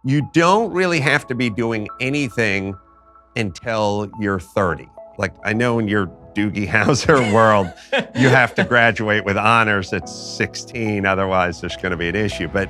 You don't really have to be doing anything until you're 30. Like, I know in your Doogie Howser world, you have to graduate with honors at 16, otherwise there's going to be an issue. But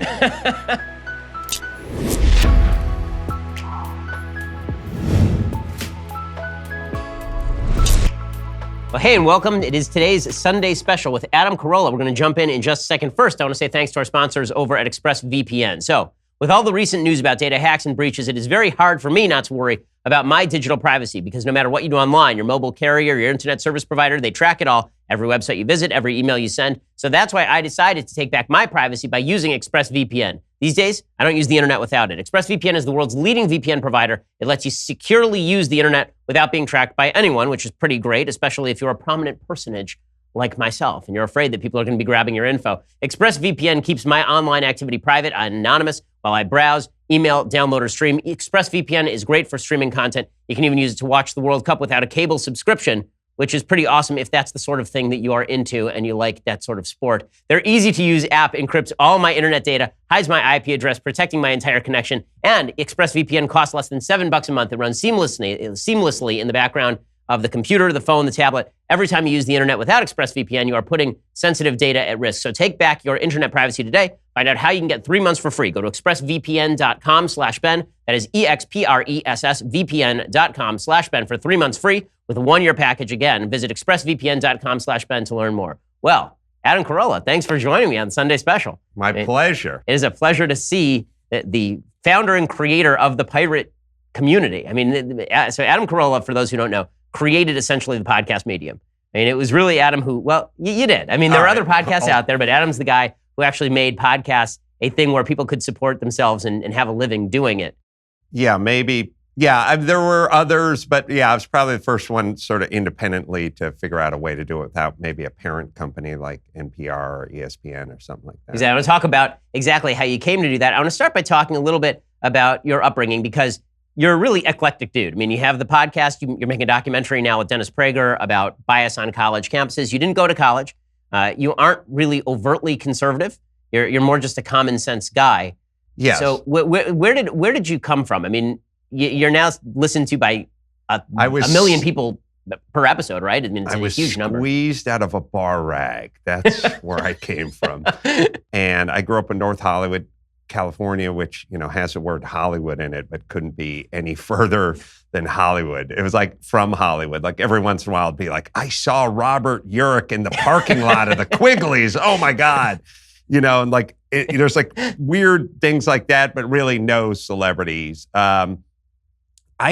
well, hey, and welcome. It is today's Sunday special with Adam Carolla. We're going to jump in just a second. First, I want to say thanks to our sponsors over at Expressvpn. So, with all the recent news about data hacks and breaches, it is very hard for me not to worry about my digital privacy, because no matter what you do online, your mobile carrier, your internet service provider, they track it all, every website you visit, every email you send. So that's why I decided to take back my privacy by using Expressvpn. These days, I don't use the internet without it. Expressvpn is the world's leading VPN provider. It lets you securely use the internet without being tracked by anyone, which is pretty great, especially if you're a prominent personage like myself, and you're afraid that people are going to be grabbing your info. ExpressVPN keeps my online activity private and anonymous while I browse, email, download, or stream. ExpressVPN is great for streaming content. You can even use it to watch the World Cup without a cable subscription, which is pretty awesome if that's the sort of thing that you are into and you like that sort of sport. Their easy-to-use app encrypts all my internet data, hides my IP address, protecting my entire connection, and ExpressVPN costs less than $7 a month. It runs seamlessly in the background of the computer, the phone, the tablet. Every time you use the internet without ExpressVPN, you are putting sensitive data at risk. So take back your internet privacy today. Find out how you can get 3 months for free. Go to expressvpn.com/Ben. That is expressvpn.com/Ben for 3 months free with a 1-year package. Again, visit expressvpn.com/Ben to learn more. Well, Adam Carolla, thanks for joining me on Sunday Special. My pleasure. It is a pleasure to see the founder and creator of the pirate community. I mean, so Adam Carolla, for those who don't know, created essentially the podcast medium. I mean, it was really Adam who, well, you did. I mean, there are other podcasts out there, but Adam's the guy who actually made podcasts a thing where people could support themselves and have a living doing it. Yeah, maybe. Yeah, there were others, but yeah, I was probably the first one sort of independently to figure out a way to do it without maybe a parent company like NPR or ESPN or something like that. Exactly. I want to talk about exactly how you came to do that. I want to start by talking a little bit about your upbringing, because you're a really eclectic dude. I mean, you have the podcast, you're making a documentary now with Dennis Prager about bias on college campuses. You didn't go to college. You aren't really overtly conservative. You're more just a common sense guy. Yes. So where did you come from? I mean, you're now listened to by a million people per episode, right? I mean, it's a huge number. I was squeezed out of a bar rag. That's where I came from. And I grew up in North Hollywood, California, which, you know, has the word Hollywood in it, but couldn't be any further than Hollywood. It was like from Hollywood. Like every once in a while, it'd be like, I saw Robert Urich in the parking lot of the Quigley's. Oh my God. You know, and like, there's like weird things like that, but really no celebrities. I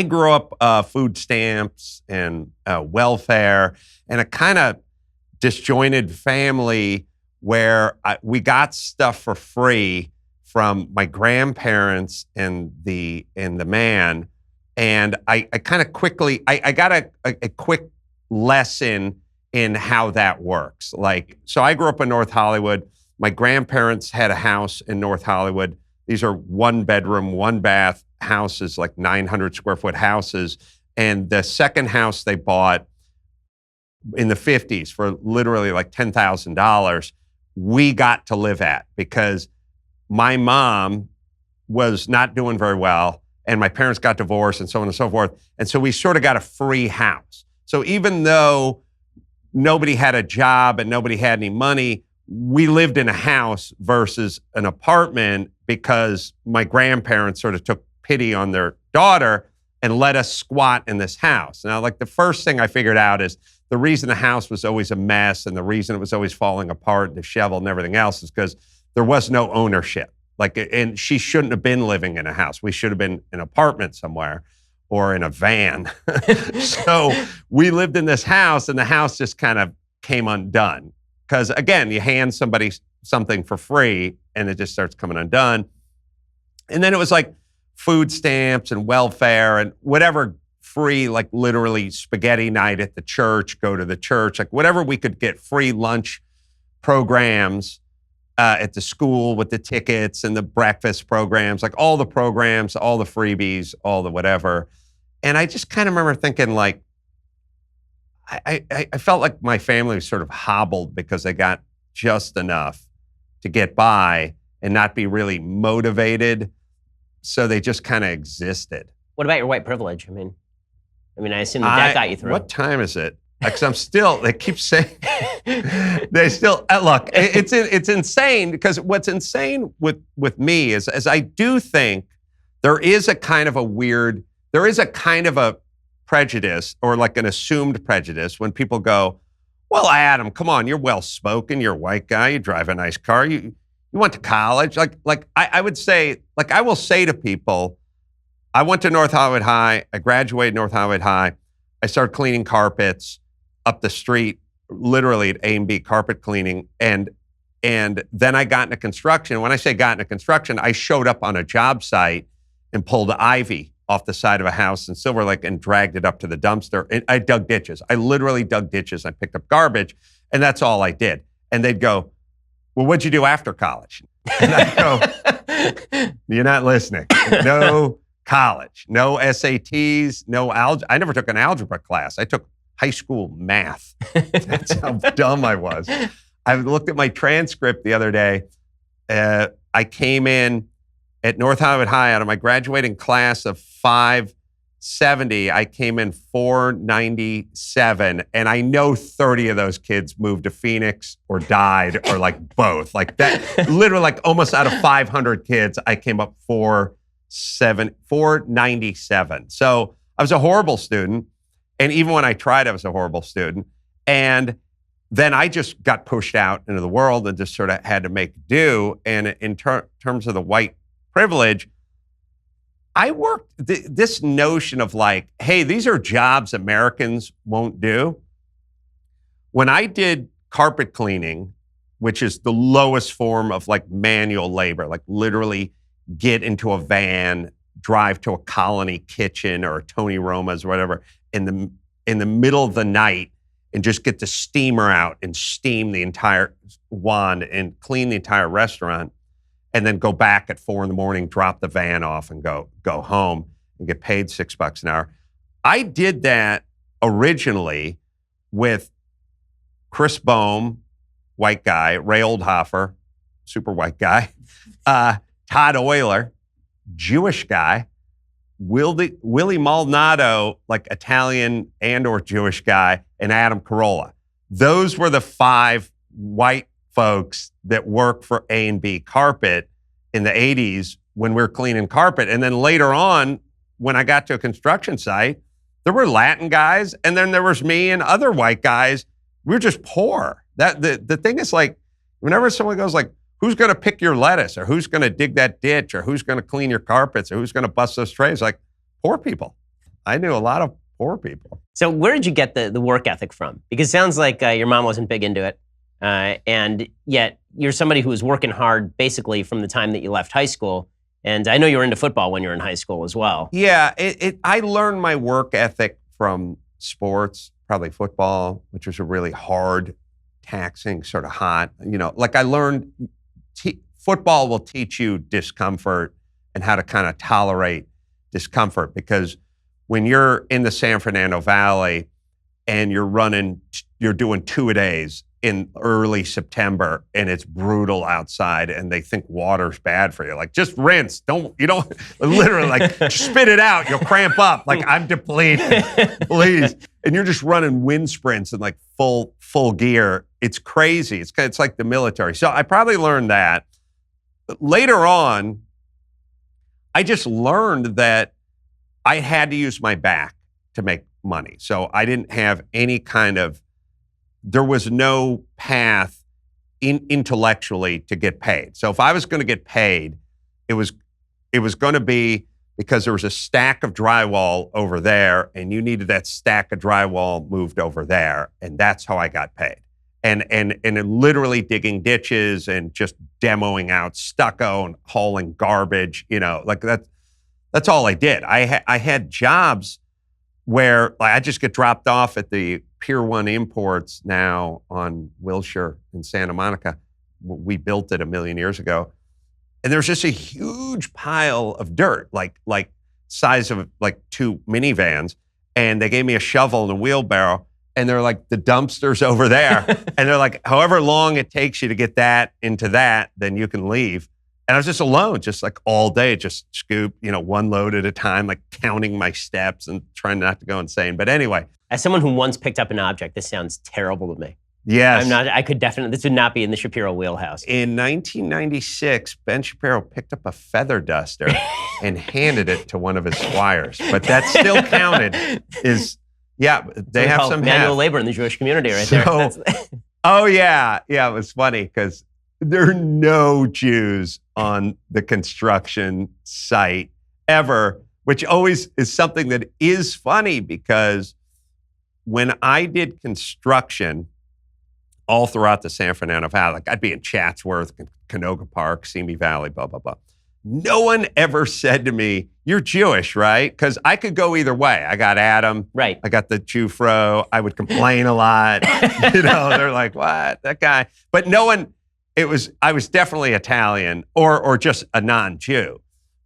grew up food stamps and welfare and a kind of disjointed family where we got stuff for free from my grandparents and the man. And I kind of quickly, I got a quick lesson in how that works. Like, so I grew up in North Hollywood. My grandparents had a house in North Hollywood. These are 1-bedroom, 1-bath houses, like 900 square foot houses. And the second house they bought in the 50s for literally like $10,000, we got to live at, because my mom was not doing very well, and my parents got divorced and so on and so forth. And so we sort of got a free house. So even though nobody had a job and nobody had any money, we lived in a house versus an apartment because my grandparents sort of took pity on their daughter and let us squat in this house. Now, like the first thing I figured out is the reason the house was always a mess and the reason it was always falling apart, disheveled and everything else is because there was no ownership. Like, and she shouldn't have been living in a house. We should have been in an apartment somewhere or in a van. So we lived in this house, and the house just kind of came undone. Because again, you hand somebody something for free and it just starts coming undone. And then it was like food stamps and welfare and whatever free, like literally spaghetti night at the church, go to the church, like whatever we could get, free lunch programs at the school with the tickets and the breakfast programs, like all the programs, all the freebies, all the whatever. And I just kind of remember thinking like, I felt like my family was sort of hobbled because they got just enough to get by and not be really motivated so they just kind of existed. What about your white privilege? I mean, I assume that got you through. What time is it? Because I'm still, they keep saying, they still, look, it's insane because what's insane with me is I do think there is a kind of a prejudice or like an assumed prejudice when people go, well, Adam, come on, you're well-spoken, you're a white guy, you drive a nice car, you went to college. I would say, I will say to people, I went to North Hollywood High, I graduated North Hollywood High, I started cleaning carpets up the street, literally at A&B carpet cleaning, and then I got into construction. When I say got into construction, I showed up on a job site and pulled ivy off the side of a house in Silver Lake and dragged it up to the dumpster. And I dug ditches. I literally dug ditches. I picked up garbage, and that's all I did. And they'd go, well, what'd you do after college? And I'd go, you're not listening. No college, no SATs, no algebra. I never took an algebra class. I took high school math. That's how dumb I was. I looked at my transcript the other day. I came in at North Hollywood High out of my graduating class of 570. I came in 497, and I know 30 of those kids moved to Phoenix or died or like both. Like that, literally like almost out of 500 kids, I came up 497. So I was a horrible student. And even when I tried, I was a horrible student. And then I just got pushed out into the world and just sort of had to make do. And in terms of the white privilege, I worked this notion of like, hey, these are jobs Americans won't do. When I did carpet cleaning, which is the lowest form of like manual labor, like literally get into a van, drive to a Colony kitchen or a Tony Roma's or whatever in the middle of the night and just get the steamer out and steam the entire wand and clean the entire restaurant, and then go back at 4 a.m, drop the van off and go home and get paid $6 an hour. I did that originally with Chris Bohm, white guy, Ray Oldhofer, super white guy, Todd Euler, Jewish guy, Willie Maldonado, like Italian and or Jewish guy, and Adam Carolla. Those were the 5 white folks that worked for A&B Carpet in the 80s when we were cleaning carpet. And then later on, when I got to a construction site, there were Latin guys, and then there was me and other white guys. We were just poor. The thing is, like, whenever someone goes like, who's going to pick your lettuce, or who's going to dig that ditch, or who's going to clean your carpets, or who's going to bust those trays? Like, poor people. I knew a lot of poor people. So where did you get the work ethic from? Because it sounds like your mom wasn't big into it, and yet you're somebody who was working hard basically from the time that you left high school. And I know you were into football when you were in high school as well. Yeah, I learned my work ethic from sports, probably football, which was a really hard, taxing, sort of hot. Like I learned football will teach you discomfort and how to kind of tolerate discomfort, because when you're in the San Fernando Valley and you're doing 2-a-days in early September and it's brutal outside and they think water's bad for you, like just rinse, you don't literally like spit it out, you'll cramp up, like I'm depleted, please. And you're just running wind sprints in like full gear. It's crazy. It's like the military. So I probably learned that. Later on, I just learned that I had to use my back to make money. So I didn't have there was no path intellectually to get paid. So if I was going to get paid, it was going to be because there was a stack of drywall over there and you needed that stack of drywall moved over there. And that's how I got paid. And literally digging ditches and just demoing out stucco and hauling garbage, like that's all I did. I had jobs where like, I just get dropped off at the Pier 1 Imports now on Wilshire in Santa Monica. We built it 1 million years ago. And there's just a huge pile of dirt, like size of like 2 minivans. And they gave me a shovel and a wheelbarrow. And they're like, the dumpster's over there. And they're like, however long it takes you to get that into that, then you can leave. And I was just alone, just like all day, just scoop, one load at a time, like counting my steps and trying not to go insane. But anyway. As someone who once picked up an object, this sounds terrible to me. Yes. This would not be in the Shapiro wheelhouse. In 1996, Ben Shapiro picked up a feather duster and handed it to one of his squires. But that still counted they have some manual labor in the Jewish community there. Oh, yeah. Yeah, it was funny because there are no Jews on the construction site ever, which always is something that is funny because when I did construction all throughout the San Fernando Valley, like I'd be in Chatsworth, Canoga Park, Simi Valley, blah, blah, blah. No one ever said to me, "You're Jewish, right?" Because I could go either way. I got Adam. Right. I got the Jew fro. I would complain a lot. They're like, "What? That guy?" But no one, I was definitely Italian or just a non-Jew.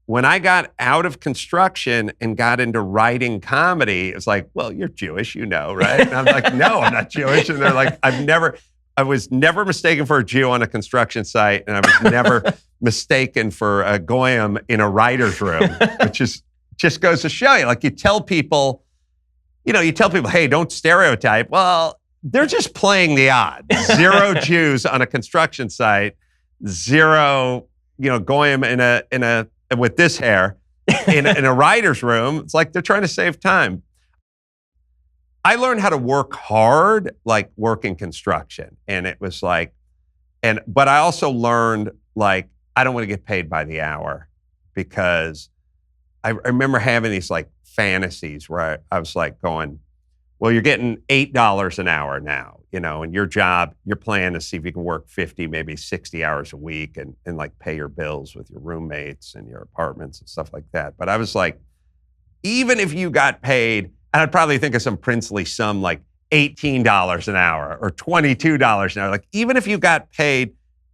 When I got out of construction and got into writing comedy, it's like, "Well, you're Jewish, right?" And I'm like, "No, I'm not Jewish." And they're like, I was never mistaken for a Jew on a construction site, and I was never mistaken for a goyim in a writer's room, which just goes to show you. Like you tell people, hey, don't stereotype. Well, they're just playing the odds. 0 Jews on a construction site, 0, goyim with this hair in a writer's room. It's like they're trying to save time. I learned how to work hard, like working construction. And it was like, but I also learned like, I don't want to get paid by the hour because I remember having these like fantasies where I was like going, well, you're getting $8 an hour now, and your job, your plan is to see if you can work 50, maybe 60 hours a week and like pay your bills with your roommates and your apartments and stuff like that. But I was like, even if you got paid, and I'd probably think of some princely sum like $18 an hour or $22 an hour. Like even if you got paid,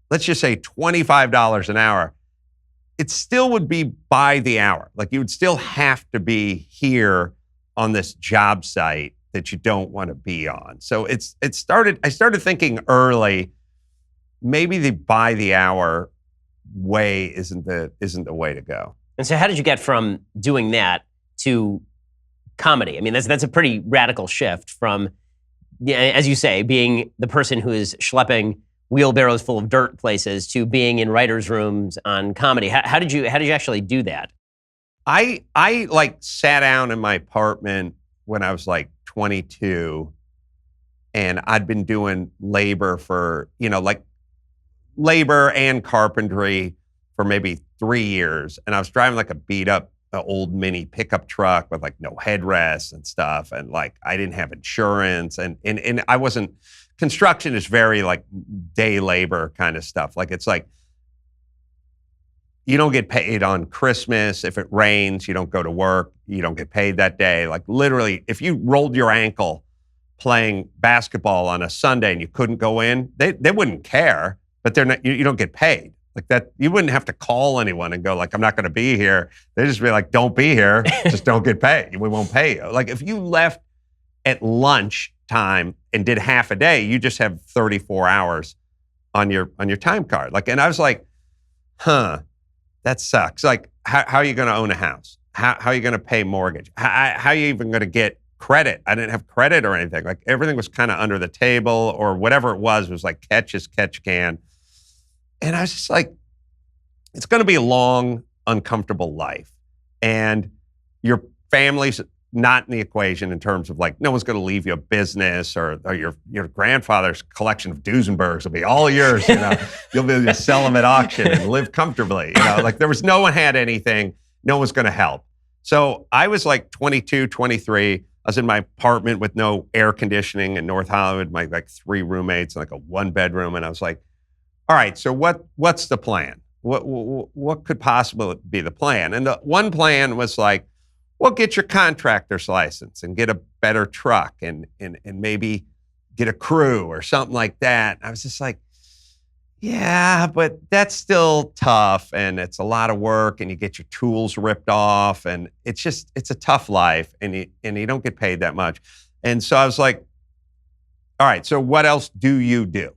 let's just say $25 an hour, it still would be by the hour. Like you would still have to be here on this job site that you don't want to be on. So I started thinking early, maybe the by the hour way isn't the way to go. And so how did you get from doing that to comedy? I mean, that's a pretty radical shift from, as you say, being the person who is schlepping wheelbarrows full of dirt places to being in writers' rooms on comedy. How did you actually do that? I like sat down in my apartment when I was like 22, and I'd been doing labor for, like labor and carpentry for maybe 3 years. And I was driving like a beat up old mini pickup truck with like no headrests and stuff. And like, I didn't have insurance and I wasn't, construction is very like day labor kind of stuff. Like, it's like, you don't get paid on Christmas. If it rains, you don't go to work. You don't get paid that day. Like literally, if you rolled your ankle playing basketball on a Sunday and you couldn't go in, they wouldn't care, but you don't get paid. Like that, you wouldn't have to call anyone and go like, "I'm not going to be here." They just be like, "Don't be here. Just don't get paid. We won't pay you." Like if you left at lunch time and did half a day, you just have 34 hours on your time card. Like, and I was like, that sucks. Like, how are you going to own a house? How are you going to pay mortgage? How are you even going to get credit? I didn't have credit or anything. Like everything was kind of under the table or whatever it was like catch as catch can. And I was just like, it's going to be a long, uncomfortable life. And your family's not in the equation in terms of like, no one's going to leave you a business or your grandfather's collection of Duesenbergs will be all yours. You'll be able to sell them at auction and live comfortably. Like no one had anything. No one's going to help. So I was like 22, 23. I was in my apartment with no air conditioning in North Hollywood, my like 3 roommates, like a 1-bedroom. And I was like, all right, so what's the plan? What could possibly be the plan? And the one plan was like, well, get your contractor's license and get a better truck and maybe get a crew or something like that. I was just like, yeah, but that's still tough and it's a lot of work and you get your tools ripped off and it's a tough life and you don't get paid that much. And so I was like, all right, so what else do you do?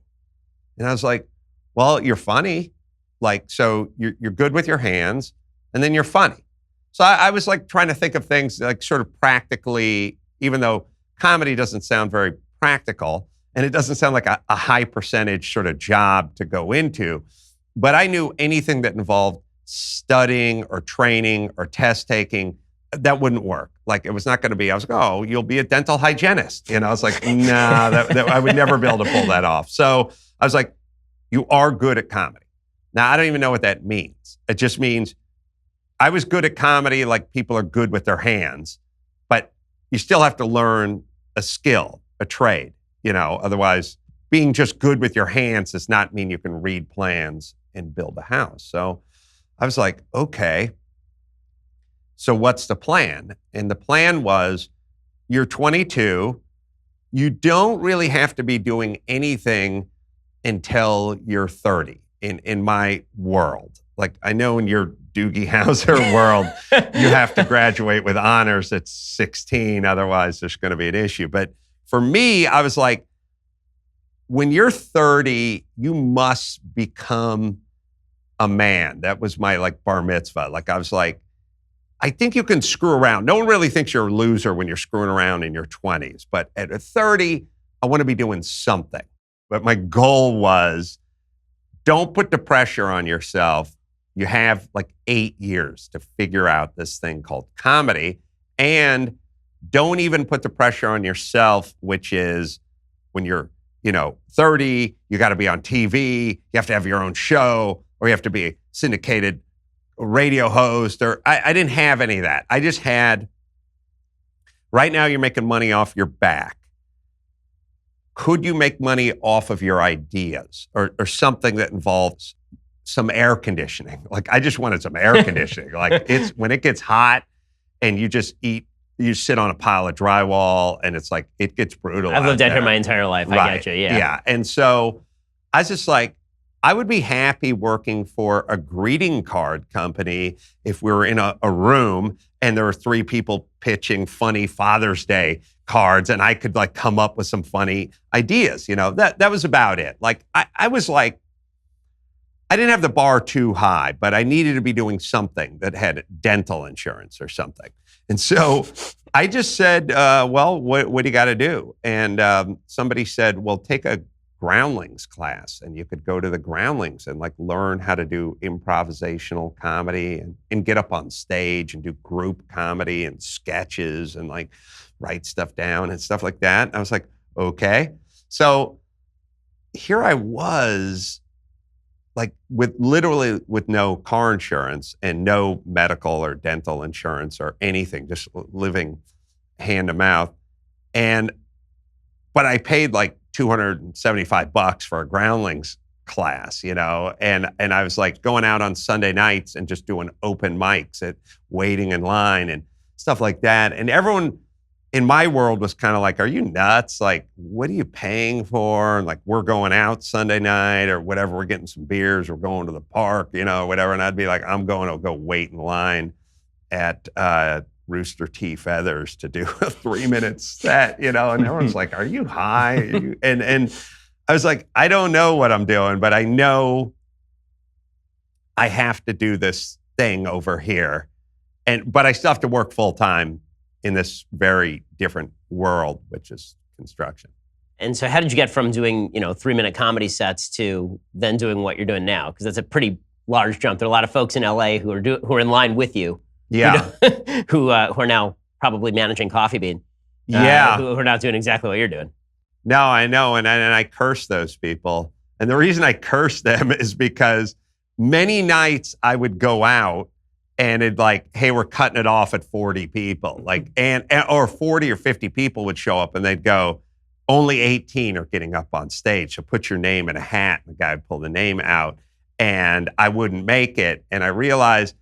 And I was like, well, you're funny. Like, so you're good with your hands, and then you're funny. So I was like trying to think of things like sort of practically, even though comedy doesn't sound very practical, and it doesn't sound like a high percentage sort of job to go into, but I knew anything that involved studying or training or test taking, that wouldn't work. Like, it was not going to be, I was like, oh, you'll be a dental hygienist. I was like, nah, I would never be able to pull that off. So I was like, you are good at comedy. Now, I don't even know what that means. It just means I was good at comedy, like people are good with their hands, but you still have to learn a skill, a trade, otherwise being just good with your hands does not mean you can read plans and build a house. So I was like, okay, so what's the plan? And the plan was, you're 22, you don't really have to be doing anything until you're 30 in my world. Like, I know in your Doogie Howser world, you have to graduate with honors at 16, otherwise there's going to be an issue. But for me, I was like, when you're 30, you must become a man. That was my bar mitzvah. Like, I was like, I think you can screw around. No one really thinks you're a loser when you're screwing around in your 20s. But at 30, I want to be doing something. But my goal was, don't put the pressure on yourself. You have 8 years to figure out this thing called comedy. And don't even put the pressure on yourself, which is when you're 30, you got to be on TV, you have to have your own show, or you have to be a syndicated radio host, or I didn't have any of that. I just had, right now you're making money off your back. Could you make money off of your ideas or something that involves some air conditioning? Like, I just wanted some air conditioning. It's when it gets hot and you just sit on a pile of drywall and it's like, it gets brutal. I've lived out here my entire life. Right. I get you. Yeah. Yeah. And so I was just like, I would be happy working for a greeting card company if we were in a room and there were 3 people pitching funny Father's Day cards and I could come up with some funny ideas. That was about it. I was like, I didn't have the bar too high, but I needed to be doing something that had dental insurance or something. And so I just said, well, what do you got to do? And somebody said, well, take a Groundlings class, and you could go to the Groundlings and learn how to do improvisational comedy and get up on stage and do group comedy and sketches and write stuff down and stuff like that. And I was like, okay. So here I was, with no car insurance and no medical or dental insurance or anything, just living hand to mouth. But I paid $275 for a Groundlings class, and I was going out on Sunday nights and just doing open mics waiting in line and stuff like that. And everyone in my world was kind of like, are you nuts? What are you paying for? And we're going out Sunday night or whatever, we're getting some beers, we're going to the park, whatever. And I'd be like, I'm going to go wait in line at Rooster T. Feathers to do a 3-minute set, and everyone's like, are you high? And I was like, I don't know what I'm doing, but I know I have to do this thing over here. But I still have to work full time in this very different world, which is construction. And so how did you get from doing, 3-minute comedy sets to then doing what you're doing now? Because that's a pretty large jump. There are a lot of folks in LA who are in line with you. Yeah. Who are now probably managing Coffee Bean. Yeah. Who are not doing exactly what you're doing. No, I know. And I curse those people. And the reason I curse them is because many nights I would go out and it'd hey, we're cutting it off at 40 people. Or 40 or 50 people would show up and they'd go, only 18 are getting up on stage. So put your name in a hat. And the guy would pull the name out and I wouldn't make it. And I realized,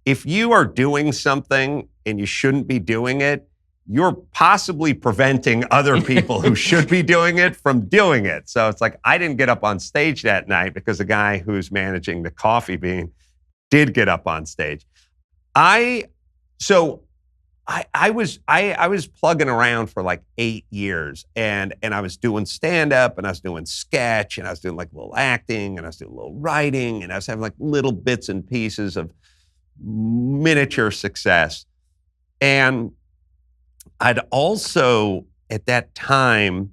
if you are doing something and you shouldn't be doing it, you're possibly preventing other people who should be doing it from doing it. So it's I didn't get up on stage that night because the guy who's managing the Coffee Bean did get up on stage. I was plugging around for like 8 years, and I was doing stand up, and I was doing sketch, and I was doing like little acting, and I was doing a little writing, and I was having like little bits and pieces of miniature success. And I'd also at that time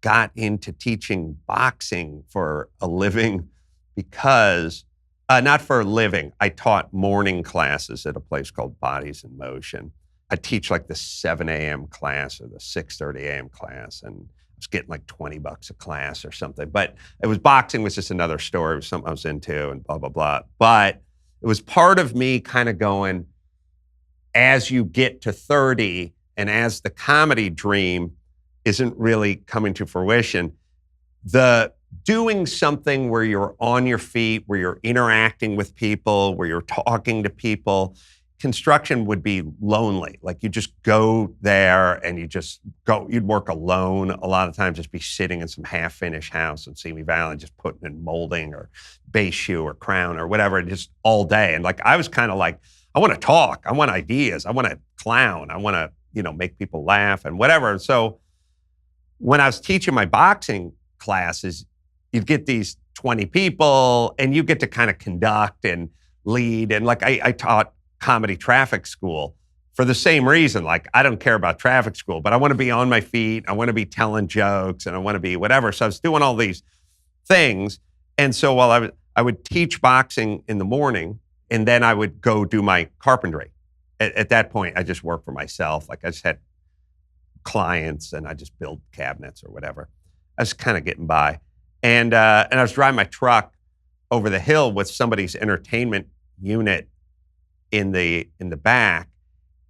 got into teaching boxing for a living because, not for a living, I taught morning classes at a place called Bodies in Motion. I teach like the 7 a.m. class or the 6:30 a.m. class, and I was getting like $20 a class or something. But boxing was just another story. It was something I was into and blah, blah, blah. But it was part of me kind of going, as you get to 30 and as the comedy dream isn't really coming to fruition, the doing something where you're on your feet, where you're interacting with people, where you're talking to people, construction would be lonely. Like you just go there and you'd work alone a lot of times, just be sitting in some half-finished house in Simi Valley, just putting in molding or base shoe or crown or whatever, just all day. And like, I was kind of like, I want to talk, I want ideas, I want to clown, I want to, make people laugh and whatever. And so when I was teaching my boxing classes, you'd get these 20 people and you get to kind of conduct and lead. And like I taught comedy traffic school for the same reason. Like, I don't care about traffic school, but I want to be on my feet. I want to be telling jokes and I want to be whatever. So I was doing all these things. And so while I would teach boxing in the morning, and then I would go do my carpentry. At that point, I just worked for myself. Like I just had clients and I just build cabinets or whatever. I was kind of getting by. And I was driving my truck over the hill with somebody's entertainment unit in the back,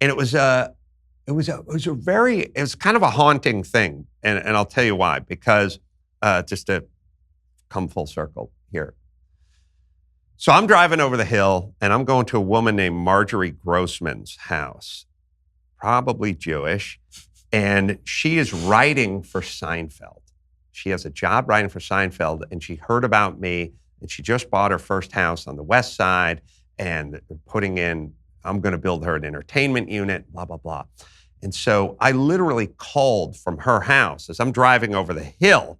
and it was kind of a haunting thing, and I'll tell you why. Because just to come full circle here, so I'm driving over the hill, and I'm going to a woman named Marjorie Grossman's house, probably Jewish, and she is writing for Seinfeld. She has a job writing for Seinfeld, and she heard about me, and she just bought her first house on the West Side. And putting in, I'm going to build her an entertainment unit, blah, blah, blah. And so I literally called from her house as I'm driving over the hill.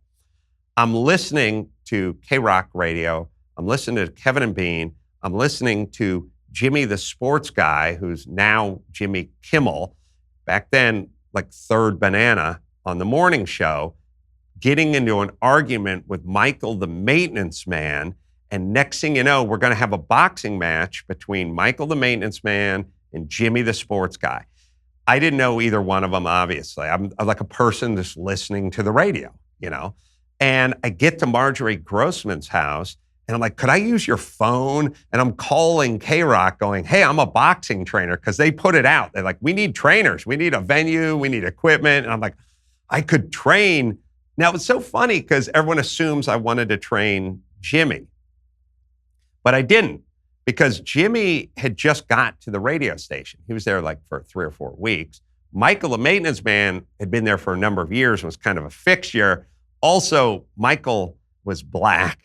I'm listening to K-Rock radio. I'm listening to Kevin and Bean. I'm listening to Jimmy the Sports Guy, who's now Jimmy Kimmel, back then like third banana on the morning show, getting into an argument with Michael the Maintenance Man. And next thing you know, we're going to have a boxing match between Michael the Maintenance Man and Jimmy the Sports Guy. I didn't know either one of them, obviously. I'm like a person just listening to the radio, And I get to Marjorie Grossman's house, and I'm like, could I use your phone? And I'm calling K-Rock going, hey, I'm a boxing trainer, because they put it out. They're like, we need trainers. We need a venue. We need equipment. And I'm like, I could train. Now, it's so funny because everyone assumes I wanted to train Jimmy. But I didn't, because Jimmy had just got to the radio station. He was there like for 3 or 4 weeks. Michael, the Maintenance Man, had been there for a number of years and was kind of a fixture. Also, Michael was black,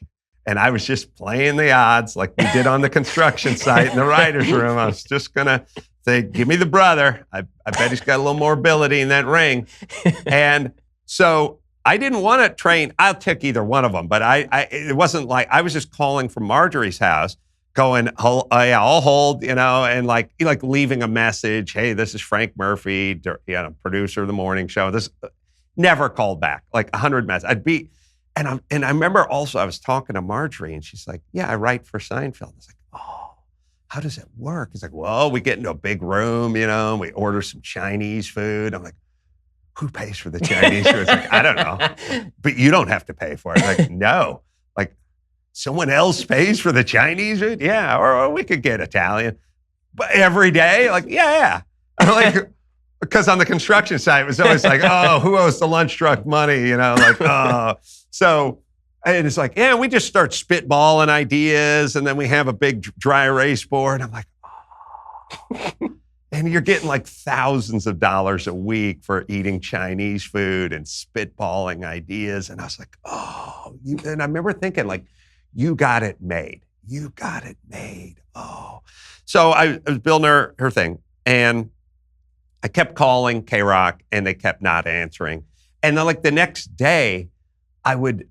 and I was just playing the odds like we did on the construction site in the writer's room. I was just going to say, give me the brother. I bet he's got a little more ability in that ring. And so I didn't want to train. I'll take either one of them, but it wasn't like I was just calling from Marjorie's house, going, oh yeah, I'll hold, and like leaving a message. Hey, this is Frank Murphy, producer of the morning show. This never called back, like 100 messages. And I remember also I was talking to Marjorie, and she's like, yeah, I write for Seinfeld. I was like, oh, how does it work? He's like, well, we get into a big room, and we order some Chinese food. I'm like, who pays for the Chinese food? It's like, I don't know, but you don't have to pay for it. Like, no, like someone else pays for the Chinese food? Yeah, or we could get Italian. But every day? Like, yeah. I'm like, because on the construction site, it was always like, oh, who owes the lunch truck money? Like, oh. So, and it's like, yeah, we just start spitballing ideas, and then we have a big dry erase board. I'm like, oh. And you're getting like thousands of dollars a week for eating Chinese food and spitballing ideas. And I was like, oh, and I remember thinking like, you got it made. You got it made. Oh. So I was building her thing, and I kept calling K-Rock and they kept not answering. And then like the next day, I would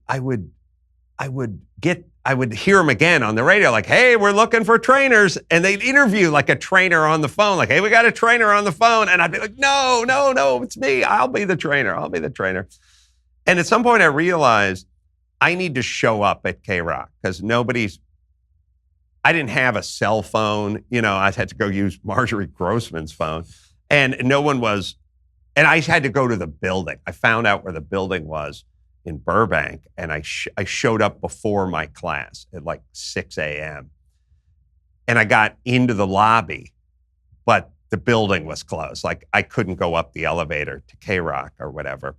hear them again on the radio, like, hey, we're looking for trainers. And they'd interview like a trainer on the phone, like, hey, we got a trainer on the phone. And I'd be like, no, it's me. I'll be the trainer. And at some point I realized I need to show up at K-Rock because I didn't have a cell phone. You know, I had to go use Marjorie Grossman's phone. And no one was, and I had to go to the building. I found out where the building was in Burbank, and I showed up before my class at like 6 a.m. And I got into the lobby, but the building was closed. Like I couldn't go up the elevator to K-Rock or whatever.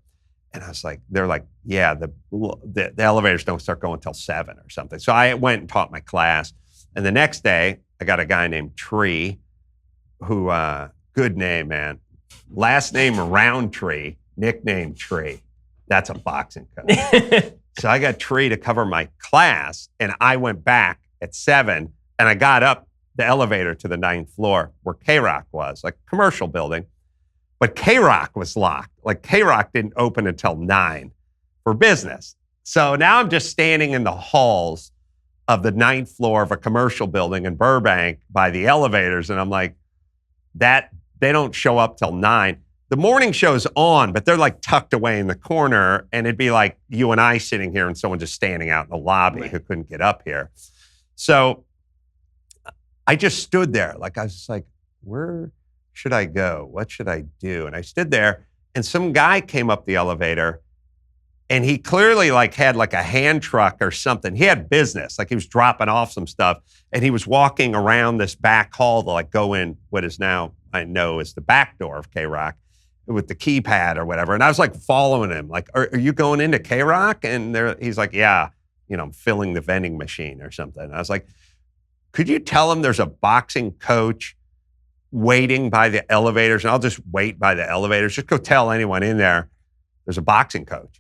And I was like, they're like, yeah, the elevators don't start going until 7 or something. So I went and taught my class. And the next day, I got a guy named Tree, who, good name, man. Last name Roundtree, nickname Tree. That's a boxing coach. So I got Tree to cover my class, and I went back at 7, and I got up the elevator to the 9th floor where K-Rock was, like commercial building. But K-Rock was locked. Like K-Rock didn't open until 9 for business. So now I'm just standing in the halls of the 9th floor of a commercial building in Burbank by the elevators, and I'm like, they don't show up till 9. The morning show's on, but they're like tucked away in the corner, and it'd be like you and I sitting here and someone just standing out in the lobby who couldn't get up here. So I just stood there. Like I was just like, where should I go? What should I do? And I stood there, and some guy came up the elevator, and he clearly like had like a hand truck or something. He had business, like he was dropping off some stuff, and he was walking around this back hall to like go in what is now, I know, is the back door of K-Rock with the keypad or whatever. And I was like following him, like, are you going into K-Rock? And he's like, yeah, you know, I'm filling the vending machine or something. And I was like, could you tell him there's a boxing coach waiting by the elevators? And I'll just wait by the elevators. Just go tell anyone in there there's a boxing coach.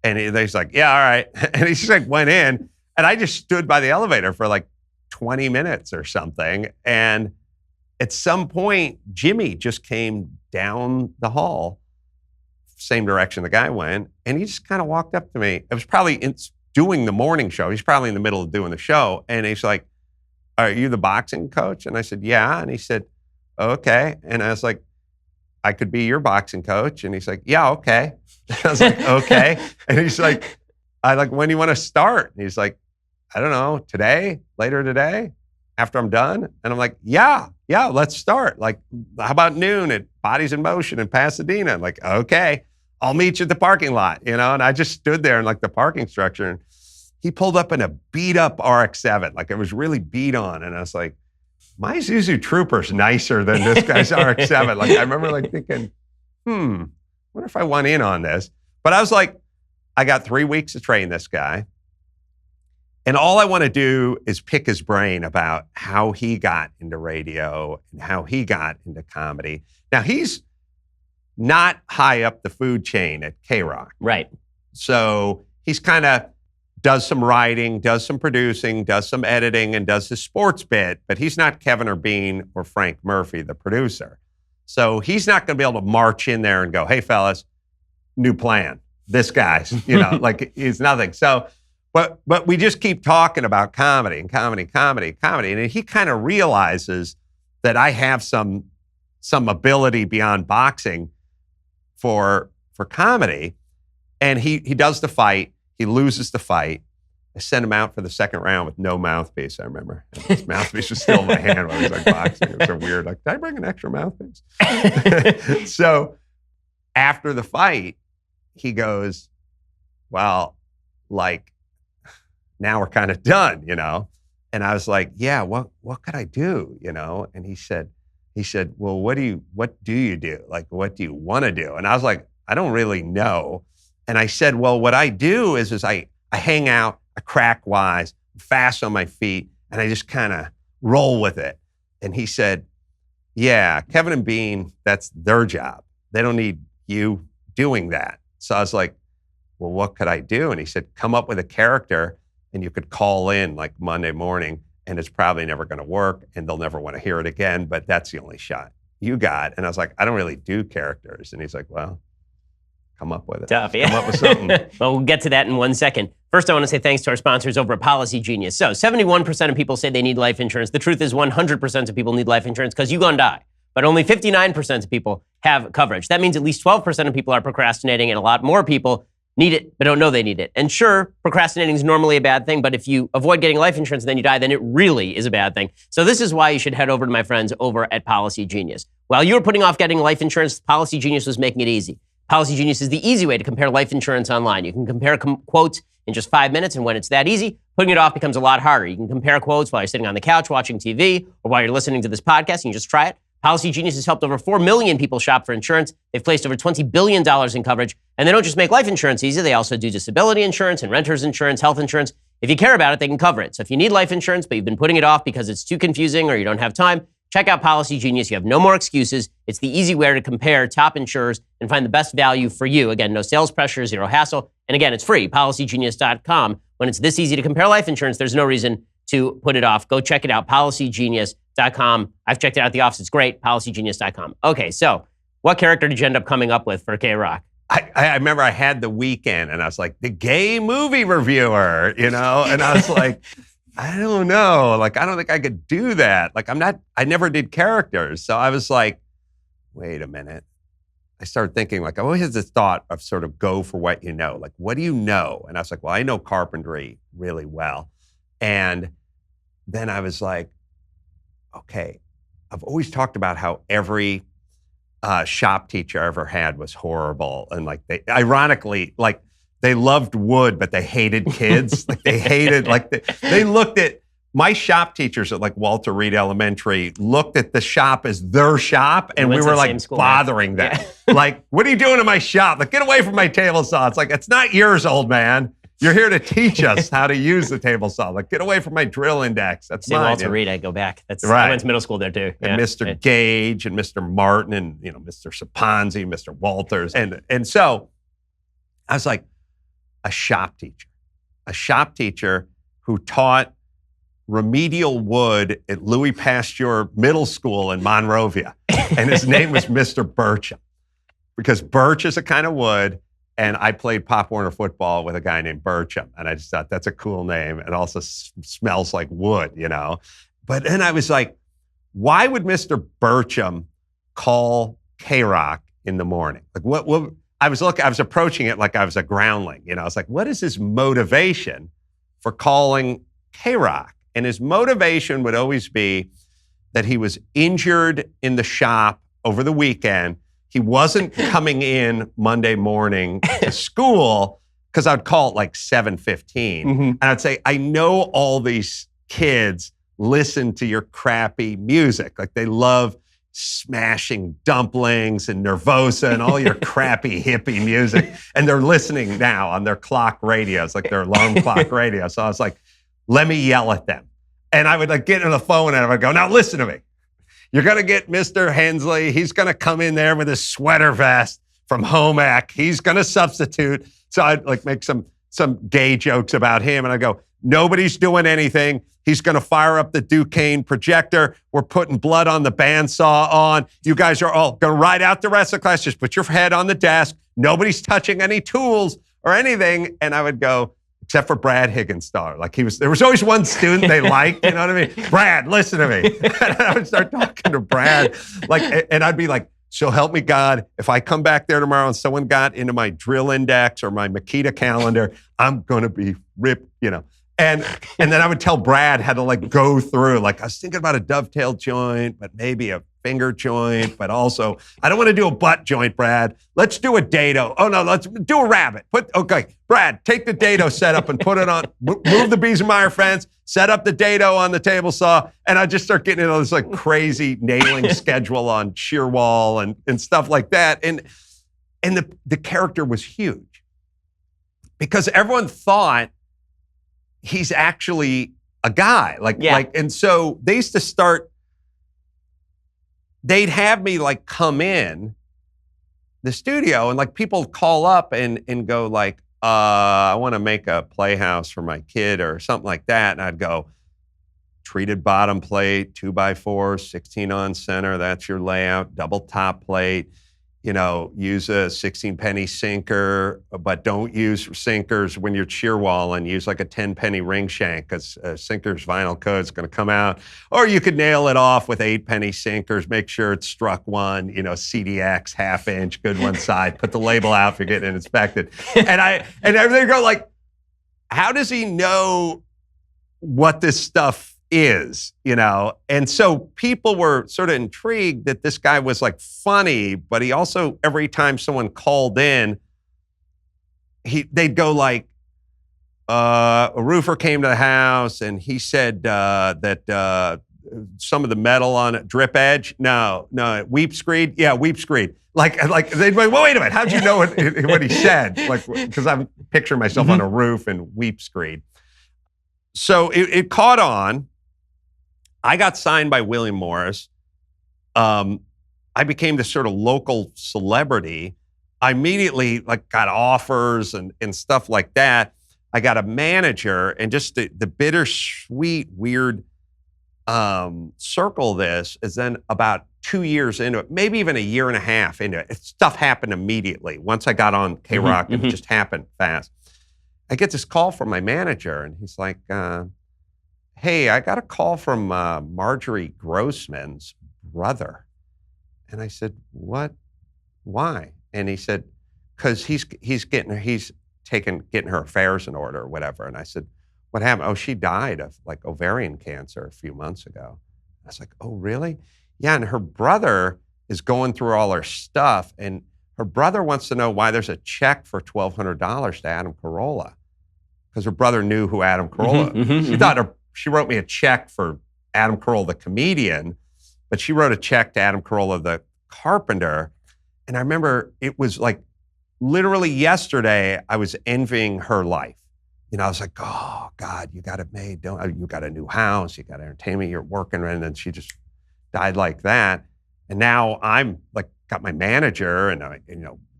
And he's like, yeah, all right. And he just like went in, and I just stood by the elevator for like 20 minutes or something. And at some point, Jimmy just came down the hall, same direction the guy went, and he just kind of walked up to me. It was probably doing the morning show. He's probably in the middle of doing the show. And he's like, are you the boxing coach? And I said, yeah. And he said, okay. And I was like, I could be your boxing coach. And he's like, yeah, okay. I was like, okay. And he's like, when do you want to start? And he's like, I don't know, today, later today, after I'm done. And I'm like, yeah, let's start. Like, how about noon at Bodies in Motion in Pasadena? I'm like, okay, I'll meet you at the parking lot, you know? And I just stood there in like the parking structure, and he pulled up in a beat up RX-7. Like it was really beat on. And I was like, my Isuzu Trooper's nicer than this guy's RX-7. Like I remember like thinking, wonder if I want in on this. But I was like, I got 3 weeks to train this guy. And all I want to do is pick his brain about how he got into radio and how he got into comedy. Now, he's not high up the food chain at K-Rock. Right. So he's kind of does some writing, does some producing, does some editing, and does his sports bit, but he's not Kevin or Bean or Frank Murphy, the producer. So he's not going to be able to march in there and go, hey, fellas, new plan. This guy's, you know, like he's nothing. So, but we just keep talking about comedy and comedy. And he kind of realizes that I have some ability beyond boxing for comedy. And he does the fight. He loses the fight. I sent him out for the second round with no mouthpiece, I remember. And his mouthpiece was still in my hand while he was like boxing. It was so weird. Like, did I bring an extra mouthpiece? So after the fight, he goes, well, like, now we're kind of done, you know? And I was like, yeah, what could I do, you know? And he said, well, what do you do? Like, what do you want to do? And I was like, I don't really know. And I said, well, what I do is I hang out, I crack wise, fast on my feet, and I just kind of roll with it. And he said, yeah, Kevin and Bean, that's their job. They don't need you doing that. So I was like, well, what could I do? And he said, come up with a character, and you could call in like Monday morning, and it's probably never going to work, and they'll never want to hear it again, but that's the only shot you got? And I was like, I don't really do characters. And he's like, well, come up with it. Tough, yeah. Come up with something. Well, we'll get to that in 1 second. First, I want to say thanks to our sponsors over at Policy Genius. So 71% of people say they need life insurance. The truth is 100% of people need life insurance because you're going to die. But only 59% of people have coverage. That means at least 12% of people are procrastinating, and a lot more people need it but don't know they need it. And sure, procrastinating is normally a bad thing, but if you avoid getting life insurance and then you die, then it really is a bad thing. So this is why you should head over to my friends over at Policy Genius. While you were putting off getting life insurance, Policy Genius was making it easy. Policy Genius is the easy way to compare life insurance online. You can compare quotes in just 5 minutes, and when it's that easy, putting it off becomes a lot harder. You can compare quotes while you're sitting on the couch watching TV or while you're listening to this podcast, and you just try it. Policy Genius has helped over 4 million people shop for insurance. They've placed over $20 billion in coverage, and they don't just make life insurance easy, they also do disability insurance and renter's insurance, health insurance. If you care about it, they can cover it. So if you need life insurance, but you've been putting it off because it's too confusing or you don't have time, check out Policy Genius. You have no more excuses. It's the easy way to compare top insurers and find the best value for you. Again, no sales pressure, zero hassle. And again, it's free, policygenius.com. When it's this easy to compare life insurance, there's no reason to put it off. Go check it out, policygenius.com. I've checked it out at the office. It's great, policygenius.com. Okay, so what character did you end up coming up with for K-Rock? I remember I had the weekend and I was like, the gay movie reviewer, and I was like, I don't know. Like, I don't think I could do that. Like, I never did characters. So I was like, wait a minute. I started thinking, like, I always had this thought of sort of go for what you know. Like, what do you know? And I was like, well, I know carpentry really well. And then I was like, okay, I've always talked about how every shop teacher I ever had was horrible. And like, ironically, they loved wood, but they hated kids. Like they hated, they looked at my shop teachers at like Walter Reed Elementary, looked at the shop as their shop. And we were like bothering them. Yeah. Like, what are you doing in my shop? Like, get away from my table saw. It's like, it's not yours, old man. You're here to teach us how to use the table saw. Like, get away from my drill index. That's mine. Walter Reed, I go back. That's right. I went to middle school there too. And Mr. Gage and Mr. Martin and Mr. Saponzi, Mr. Walters. And so I was like, a shop teacher who taught remedial wood at Louis Pasteur Middle School in Monrovia. And his name was Mr. Burcham, because birch is a kind of wood. And I played Pop Warner football with a guy named Burcham. And I just thought, that's a cool name. It also smells like wood, But then I was like, why would Mr. Burcham call K-Rock in the morning? Like, what I was approaching it like I was a groundling. I was like, what is his motivation for calling K-Rock? And his motivation would always be that he was injured in the shop over the weekend. He wasn't coming in Monday morning to school because I'd call it like 7:15. Mm-hmm. And I'd say, I know all these kids listen to your crappy music. Like they love Smashing Dumplings and Nervosa and all your crappy hippie music. And they're listening now on their clock radios, like their alarm clock radio. So I was like, let me yell at them. And I would like get on the phone and I would go, now listen to me. You're going to get Mr. Hensley. He's going to come in there with his sweater vest from Home Ec. He's going to substitute. So I'd like make some gay jokes about him. And I go, nobody's doing anything. He's going to fire up the Duquesne projector. We're putting blood on the bandsaw on. You guys are all going to ride out the rest of the class. Just put your head on the desk. Nobody's touching any tools or anything. And I would go, except for Brad Higginstar. Like there was always one student they liked, you know what I mean? Brad, listen to me. And I would start talking to Brad. And I'd be like, so help me God, if I come back there tomorrow and someone got into my drill index or my Makita calendar, I'm going to be ripped, And then I would tell Brad how to like go through, like I was thinking about a dovetail joint, but maybe a finger joint, but also I don't want to do a butt joint, Brad. Let's do a dado. Oh no, let's do a rabbit. Okay, Brad, take the dado setup and put it on, move the Biesenmeyer fence, set up the dado on the table saw, and I just start getting into this like crazy nailing schedule on shear wall and stuff like that. And the character was huge because everyone thought he's actually a guy. And so they used to start, they'd have me like come in the studio and like people call up and go like, I want to make a playhouse for my kid or something like that. And I'd go, treated bottom plate, 2x4, 16 on center. That's your layout. Double top plate. Use a 16 penny sinker, but don't use sinkers when you're shear walling. Use like a 10 penny ring shank because sinker's vinyl coat's going to come out. Or you could nail it off with 8 penny sinkers. Make sure it's struck one, CDX, half inch, good one side. Put the label out if you're getting it inspected. And they go like, how does he know what this stuff is, And so people were sort of intrigued that this guy was like funny, but he also, every time someone called in, they'd go like, a roofer came to the house and he said that some of the metal on it, drip edge, no, weep screed, yeah, weep screed. Like they'd be like, well, wait a minute, how'd you know what he said? Like, because I'm picturing myself on a roof and weep screed. So it caught on. I got signed by William Morris. I became this sort of local celebrity. I immediately got offers and stuff like that. I got a manager, and just the bittersweet, weird circle of this is then about 2 years into it, maybe even a year and a half into it, stuff happened immediately. Once I got on K-Rock, it just happened fast. I get this call from my manager, and he's like, hey, I got a call from Marjorie Grossman's brother. And I said, what? Why? And he said, because he's getting her affairs in order or whatever. And I said, what happened? Oh, she died of ovarian cancer a few months ago. I was like, oh, really? Yeah, and her brother is going through all her stuff, and her brother wants to know why there's a check for $1,200 to Adam Carolla, because her brother knew who Adam Carolla. She wrote me a check for Adam Carolla, the comedian, but she wrote a check to Adam Carolla, the carpenter. And I remember it was literally yesterday, I was envying her life. I was like, oh God, you got it made. You got a new house, you got entertainment, you're working. And then she just died like that. And now I'm got my manager and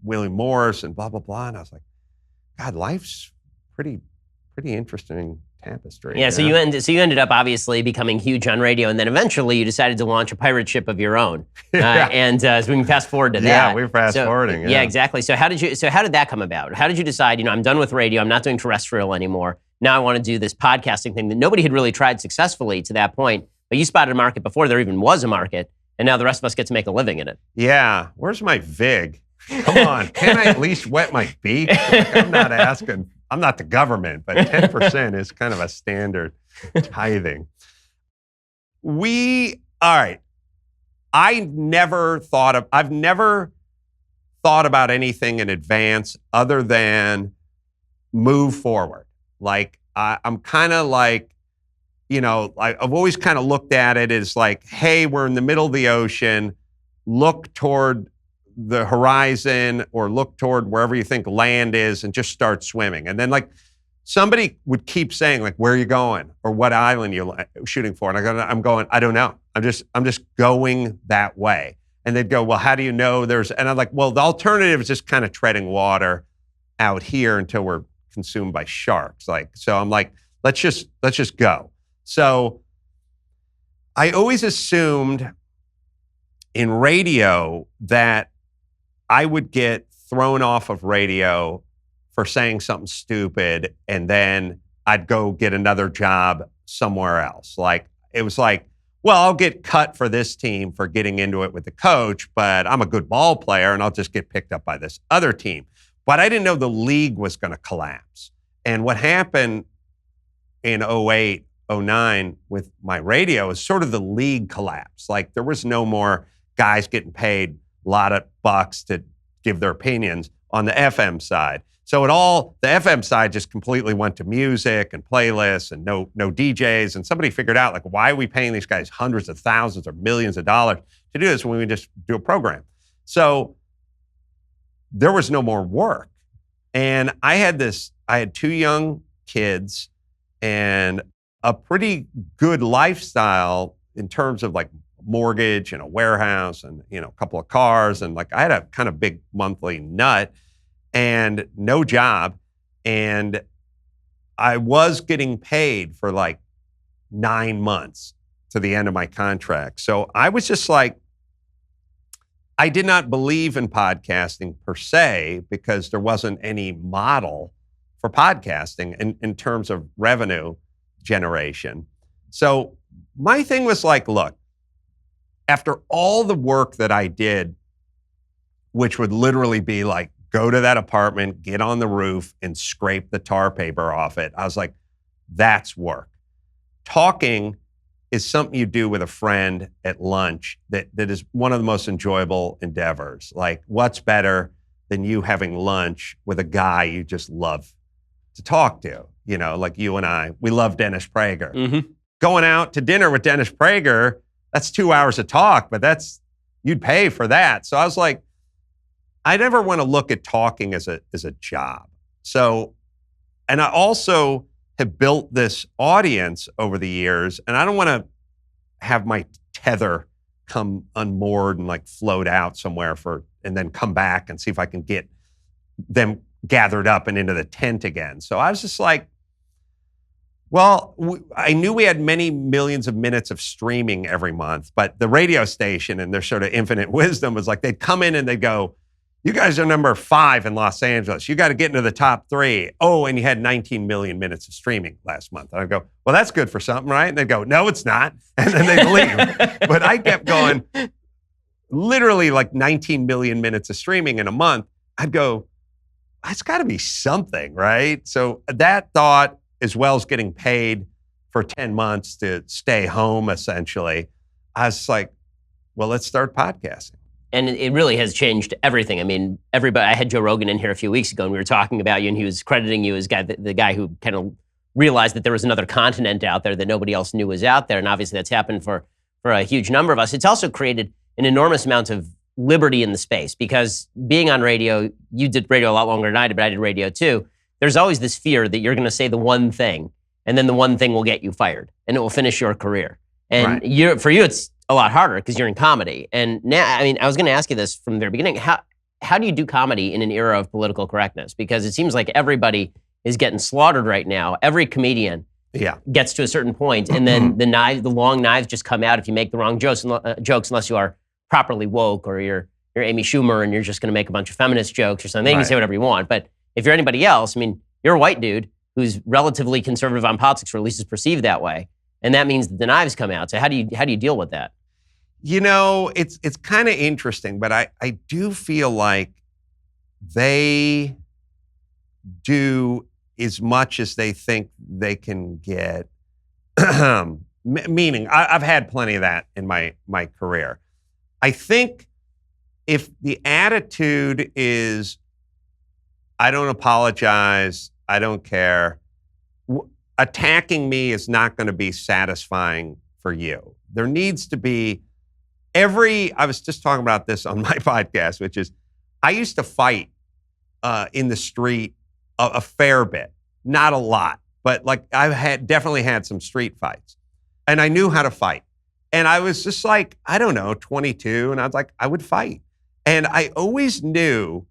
William Morris and blah, blah, blah. And I was like, God, life's pretty interesting tapestry. Yeah, so you ended up obviously becoming huge on radio, and then eventually you decided to launch a pirate ship of your own. And so we can fast forward to that. Yeah, we're fast forwarding. Yeah, exactly. So how did that come about? How did you decide, I'm done with radio, I'm not doing terrestrial anymore. Now I want to do this podcasting thing that nobody had really tried successfully to that point, but you spotted a market before there even was a market, and now the rest of us get to make a living in it. Yeah, where's my VIG? Come on, can't I at least wet my beak? I'm not asking. I'm not the government, but 10% is kind of a standard tithing. I've never thought about anything in advance other than move forward. I'm kind of I've always kind of looked at it as hey, we're in the middle of the ocean, look toward the horizon or look toward wherever you think land is and just start swimming. And then somebody would keep saying where are you going or what island you're shooting for? And I'm going, I don't know. I'm just going that way. And they'd go, well, how do you know and I'm like, well, the alternative is just kind of treading water out here until we're consumed by sharks. So I'm like, let's just go. So I always assumed in radio that I would get thrown off of radio for saying something stupid, and then I'd go get another job somewhere else. It was well, I'll get cut for this team for getting into it with the coach, but I'm a good ball player and I'll just get picked up by this other team. But I didn't know the league was going to collapse. And what happened in 08, 09 with my radio is sort of the league collapse. There was no more guys getting paid a lot of bucks to give their opinions on the FM side. So the FM side just completely went to music and playlists and no DJs. And somebody figured out why are we paying these guys hundreds of thousands or millions of dollars to do this when we just do a program? So there was no more work. And I had 2 young kids and a pretty good lifestyle in terms of mortgage and a warehouse and a couple of cars, and I had a kind of big monthly nut and no job, and I was getting paid for 9 months to the end of my contract. So I was just like, I did not believe in podcasting per se because there wasn't any model for podcasting in terms of revenue generation. So my thing was like, look, after all the work that I did, which would literally be like, go to that apartment, get on the roof, and scrape the tar paper off it, I was like, that's work. Talking is something you do with a friend at lunch that is one of the most enjoyable endeavors. Like, what's better than you having lunch with a guy you just love to talk to? You know, like you and I, we love Dennis Prager. Mm-hmm. Going out to dinner with Dennis Prager, that's 2 hours of talk, but you'd pay for that. So I was like, I never want to look at talking as a job. So, and I also have built this audience over the years, and I don't want to have my tether come unmoored and like float out somewhere and then come back and see if I can get them gathered up and into the tent again. So I was just like, well, I knew we had many millions of minutes of streaming every month, but the radio station and their sort of infinite wisdom was like, they'd come in and they'd go, you guys are number 5 in Los Angeles. You got to get into the top 3. Oh, and you had 19 million minutes of streaming last month. And I go, well, that's good for something, right? And they'd go, no, it's not. And then they'd leave. But I kept going, literally like 19 million minutes of streaming in a month. I'd go, that's got to be something, right? So that thought, as well as getting paid for 10 months to stay home, essentially, I was like, well, let's start podcasting. And it really has changed everything. I mean, I had Joe Rogan in here a few weeks ago, and we were talking about you, and he was crediting you as the guy who kind of realized that there was another continent out there that nobody else knew was out there. And obviously that's happened for a huge number of us. It's also created an enormous amount of liberty in the space, because being on radio, you did radio a lot longer than I did, but I did radio too. There's always this fear that you're going to say the one thing, and then the one thing will get you fired, and it will finish your career. And for you, it's a lot harder because you're in comedy. And now, I mean, I was going to ask you this from the very beginning. How do you do comedy in an era of political correctness? Because it seems like everybody is getting slaughtered right now. Every comedian gets to a certain point, and then the long knives just come out if you make the wrong jokes unless you are properly woke, or you're Amy Schumer and you're just going to make a bunch of feminist jokes or something. Then you can say whatever you want. But if you're anybody else, I mean, you're a white dude who's relatively conservative on politics, or at least is perceived that way. And that means that the knives come out. So how do you deal with that? You know, it's kind of interesting, but I do feel like they do as much as they think they can get. Meaning, I've had plenty of that in my career. I think if the attitude is, I don't apologize, I don't care, attacking me is not going to be satisfying for you. There needs to be I was just talking about this on my podcast, which is, I used to fight in the street a fair bit, not a lot, but like I definitely had some street fights, and I knew how to fight. And I was just like, I don't know, 22, and I was like, I would fight. And I always knew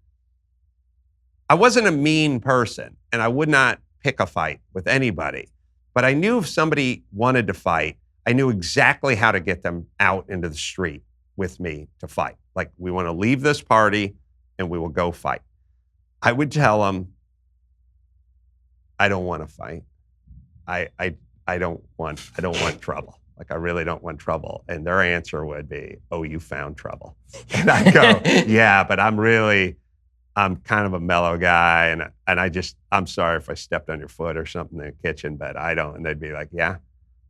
I wasn't a mean person, and I would not pick a fight with anybody. But I knew if somebody wanted to fight, I knew exactly how to get them out into the street with me to fight. Like, we want to leave this party and we will go fight. I would tell them, I don't want to fight. I don't want trouble. Like, I really don't want trouble. And their answer would be, oh, you found trouble. And I go, yeah, but I'm kind of a mellow guy, and I'm sorry if I stepped on your foot or something in the kitchen, but I don't. And they'd be like, yeah,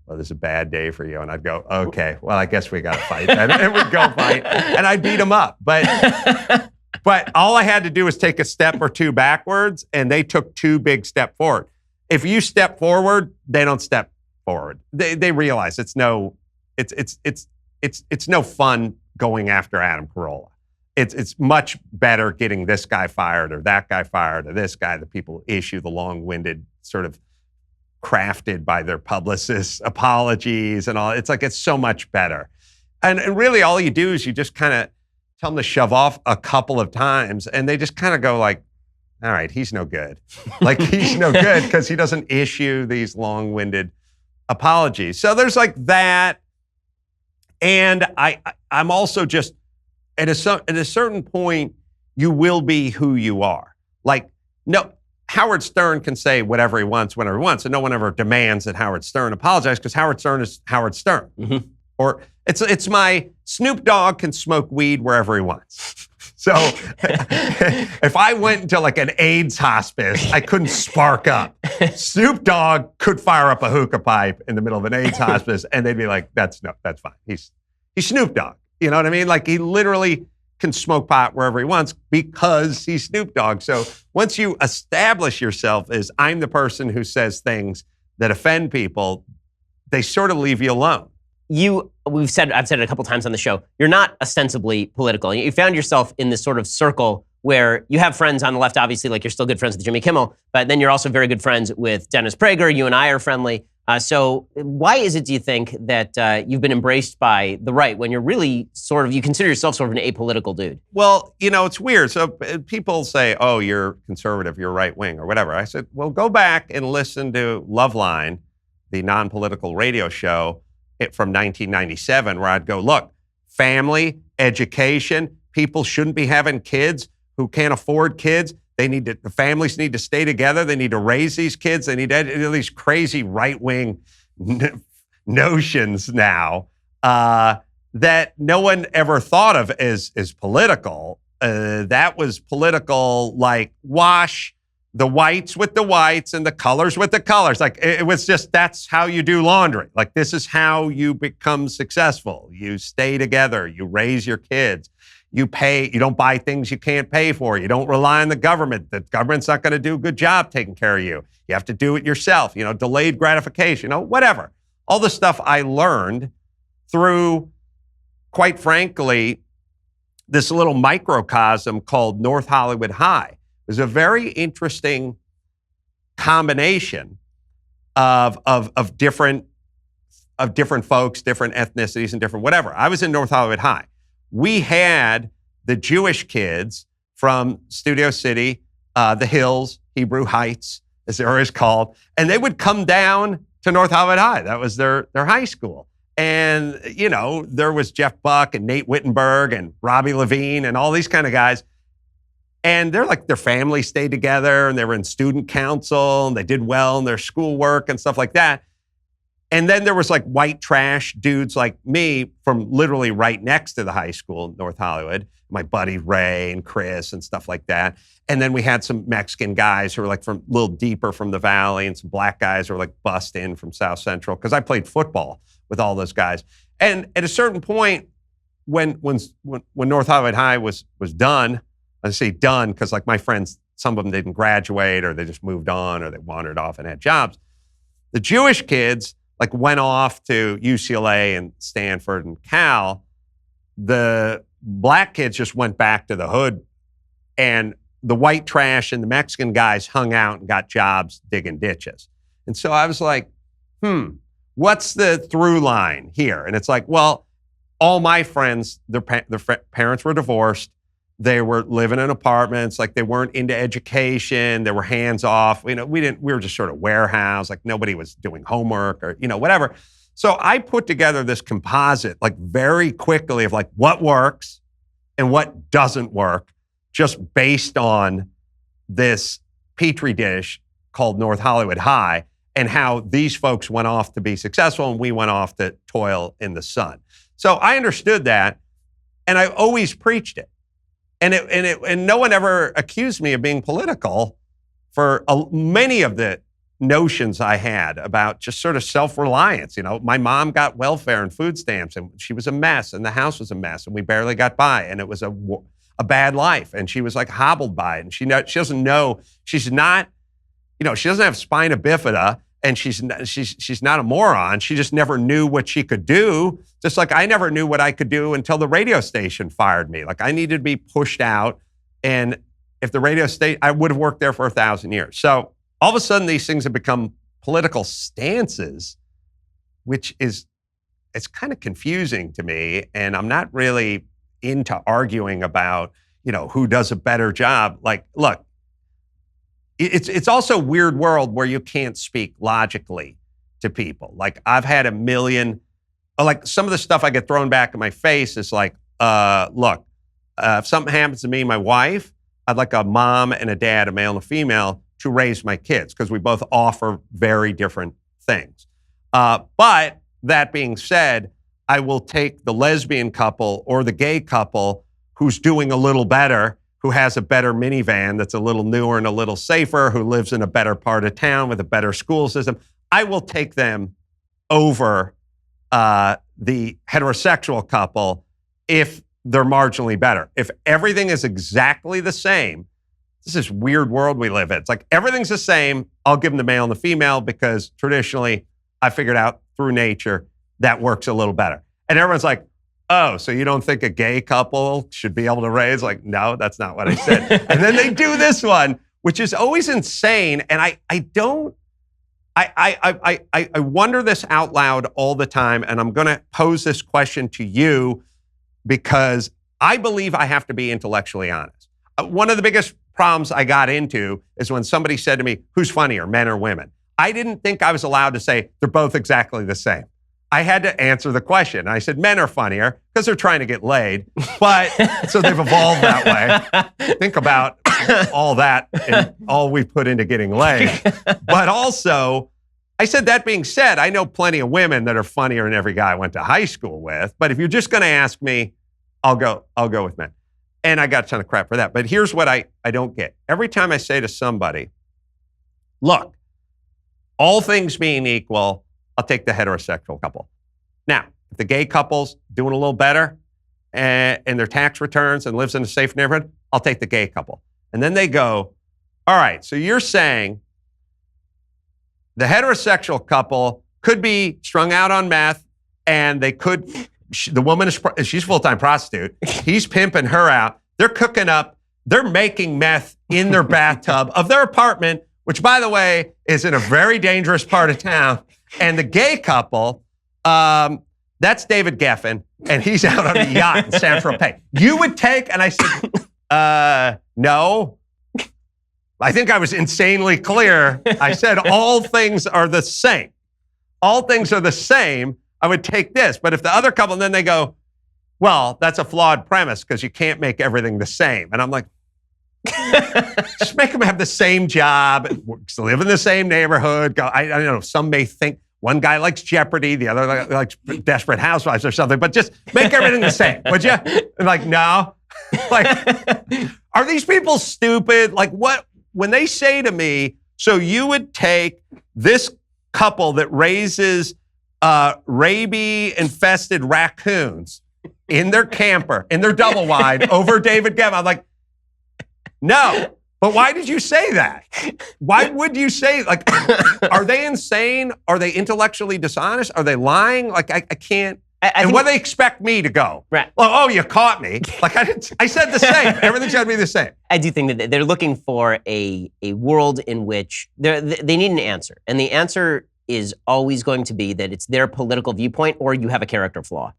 well, this is a bad day for you. And I'd go, okay, well, I guess we got to fight. And we'd go fight, and I'd beat them up. But all I had to do was take a step or two backwards, and they took 2 big steps forward. If you step forward, they don't step forward. They realize it's no fun going after Adam Carolla. It's much better getting this guy fired or that guy fired or this guy. The people issue the long-winded, sort of crafted by their publicists apologies and all. It's like, it's so much better. And really all you do is you just kind of tell them to shove off a couple of times, and they just kind of go like, all right, he's no good. Like, he's no good because he doesn't issue these long-winded apologies. So there's like that. And I'm also just, at a certain point, you will be who you are. Like, no, Howard Stern can say whatever he wants, whenever he wants, and no one ever demands that Howard Stern apologize because Howard Stern is Howard Stern. Mm-hmm. Or it's my Snoop Dogg can smoke weed wherever he wants. So if I went into like an AIDS hospice, I couldn't spark up. Snoop Dogg could fire up a hookah pipe in the middle of an AIDS hospice, and they'd be like, that's fine. He's Snoop Dogg. You know what I mean? Like he literally can smoke pot wherever he wants because he's Snoop Dogg. So once you establish yourself as I'm the person who says things that offend people, they sort of leave you alone. I've said it a couple times on the show, you're not ostensibly political. You found yourself in this sort of circle where you have friends on the left, obviously, like you're still good friends with Jimmy Kimmel, but then you're also very good friends with Dennis Prager. You and I are friendly. So why is it, do you think, that you've been embraced by the right when you're really you consider yourself sort of an apolitical dude? Well, it's weird. So people say, oh, you're conservative, you're right wing or whatever. I said, well, go back and listen to Loveline, the non-political radio show from 1997, where I'd go, look, family, education, people shouldn't be having kids who can't afford kids. The families need to stay together. They need to raise these kids. They need these crazy right-wing notions now that no one ever thought of as political. That was political, like wash the whites with the whites and the colors with the colors. Like it was just, that's how you do laundry. Like this is how you become successful. You stay together. You raise your kids. You don't buy things you can't pay for. You don't rely on the government. The government's not going to do a good job taking care of you. You have to do it yourself, delayed gratification, whatever. All the stuff I learned through, quite frankly, this little microcosm called North Hollywood High. It was a very interesting combination of different folks, different ethnicities, and different whatever. I was in North Hollywood High. We had the Jewish kids from Studio City, the Hills, Hebrew Heights, as they're always called, and they would come down to North Hollywood High. That was their high school. And, there was Jeff Buck and Nate Wittenberg and Robbie Levine and all these kind of guys. And they're like, their family stayed together and they were in student council and they did well in their schoolwork and stuff like that. And then there was like white trash dudes like me from literally right next to the high school in North Hollywood, my buddy Ray and Chris and stuff like that. And then we had some Mexican guys who were like from a little deeper from the valley and some black guys who were like bussed in from South Central because I played football with all those guys. And at a certain point, when North Hollywood High was done, I say done because like my friends, some of them didn't graduate or they just moved on or they wandered off and had jobs. The Jewish kids like went off to UCLA and Stanford and Cal. The black kids just went back to the hood, and the white trash and the Mexican guys hung out and got jobs digging ditches. And so I was like, what's the through line here? And it's like, well, all my friends, their parents were divorced. They were living in apartments, like they weren't into education. They were hands off. We were just sort of warehouse, like nobody was doing homework or, whatever. So I put together this composite, like very quickly of like what works and what doesn't work, just based on this petri dish called North Hollywood High and how these folks went off to be successful and we went off to toil in the sun. So I understood that and I always preached it. And no one ever accused me of being political for many of the notions I had about just sort of self-reliance. My mom got welfare and food stamps, and she was a mess, and the house was a mess, and we barely got by, and it was a bad life, and she was like hobbled by it, and she doesn't know, she's not, she doesn't have spina bifida, and she's not a moron. She just never knew what she could do. Just like I never knew what I could do until the radio station fired me. Like I needed to be pushed out. And if the radio station, I would have worked there for 1,000 years. So all of a sudden these things have become political stances, which it's kind of confusing to me. And I'm not really into arguing about, who does a better job. Like, look, it's also a weird world where you can't speak logically to people. Like I've had a million, like some of the stuff I get thrown back in my face is like, look, if something happens to me and my wife, I'd like a mom and a dad, a male and a female, to raise my kids because we both offer very different things. But that being said, I will take the lesbian couple or the gay couple who's doing a little better, who has a better minivan that's a little newer and a little safer, who lives in a better part of town with a better school system. I will take them over the heterosexual couple if they're marginally better. If everything is exactly the same, this is weird world we live in. It's like everything's the same. I'll give them the male and the female because traditionally I figured out through nature that works a little better. And everyone's like, oh, so you don't think a gay couple should be able to raise? Like, no, that's not what I said. And then they do this one, which is always insane. And I wonder this out loud all the time. And I'm going to pose this question to you because I believe I have to be intellectually honest. One of the biggest problems I got into is when somebody said to me, who's funnier, men or women? I didn't think I was allowed to say they're both exactly the same. I had to answer the question. I said men are funnier because they're trying to get laid, but so they've evolved that way. Think about all that and all we put into getting laid. But also, I said that being said, I know plenty of women that are funnier than every guy I went to high school with. But if you're just going to ask me, I'll go with men. And I got a ton of crap for that. But here's what I don't get. Every time I say to somebody, look, all things being equal, I'll take the heterosexual couple. Now, if the gay couple's doing a little better in their tax returns and lives in a safe neighborhood, I'll take the gay couple. And then they go, all right, so you're saying the heterosexual couple could be strung out on meth and they could, the woman she's a full-time prostitute. He's pimping her out. They're cooking up. They're making meth in their bathtub of their apartment, which, by the way, is in a very dangerous part of town. And the gay couple, that's David Geffen, and he's out on a yacht in San Tropez. You would take, and I said, no. I think I was insanely clear. I said all things are the same. All things are the same. I would take this. But if the other couple, and then they go, well, that's a flawed premise because you can't make everything the same. And I'm like, just make them have the same job, live in the same neighborhood. I don't know, some may think one guy likes Jeopardy, the other likes Desperate Housewives or something, but just make everything the same, would you? And like, no. Like, are these people stupid? Like what, when they say to me, so you would take this couple that raises rabies-infested raccoons in their camper, in their double wide, over David Geffen. I'm like, no. But why did you say that? Why would you say, like, are they insane? Are they intellectually dishonest? Are they lying? Like, I can't. And what do they expect me to go? Right. Well, oh, you caught me. Like, I said the same. Everything's got to be the same. I do think that they're looking for a world in which they need an answer. And the answer is always going to be that it's their political viewpoint or you have a character flaw.